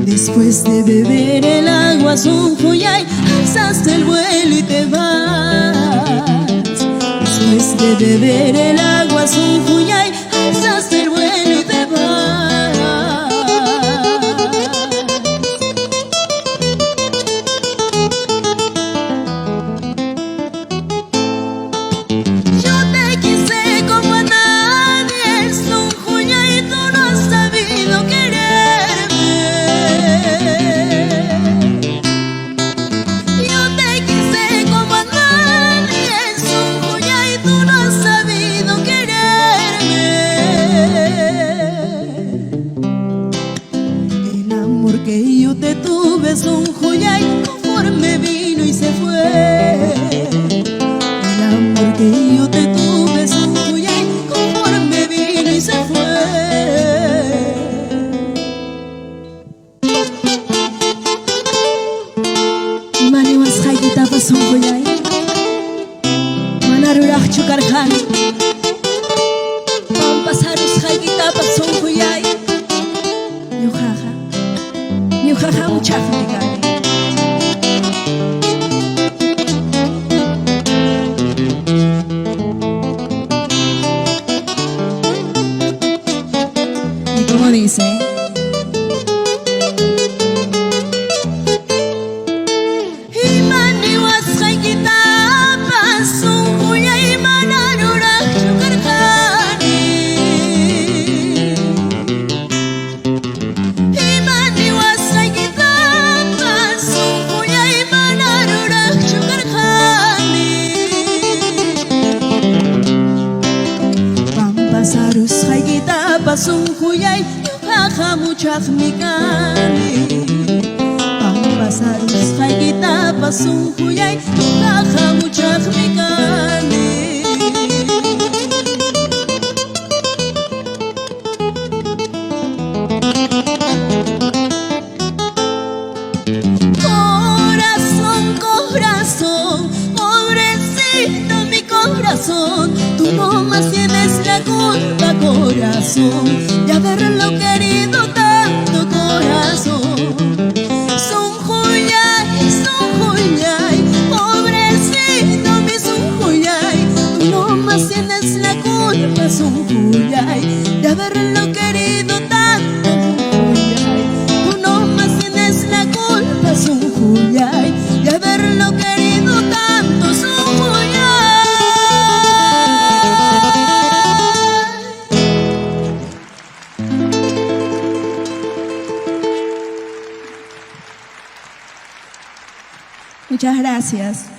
Después de beber el agua Sonjoyay, alzaste el vuelo y te vas. Después de beber el agua Sonjoyay, alzaste el vuelo y te vas. Yo te quise como a nadie, Sonjoyay, tú no has sabido querer. Que yo te tuve Sonjoyay, conforme vino y se fue. El amor que yo te tuve Sonjoyay, conforme vino y se fue. Mani wasjay kitapa Sonjoyay, manaruraj chukarjan, pampasarus jay kitapa Sonjoyay. Yujaja muchas gracias. ¿Y cómo dice? Sarus haygita Sonjoyay, yujaja muchas mikani. Sarus haygita Sonjoyay, yujaja muchas mikani. Corazón, corazón, pobrecito mi corazón, tú no más tienes la culpa, corazón, de haberlo querido tanto, corazón. Sonjoyay, Sonjoyay, pobrecito mi Sonjoyay, tú no más tienes la culpa, Sonjoyay, de haberlo querido tanto, Sonjoyay. Tú no más tienes la culpa, Sonjoyay, de haberlo querido tanto, Sonjoyay. Muchas gracias.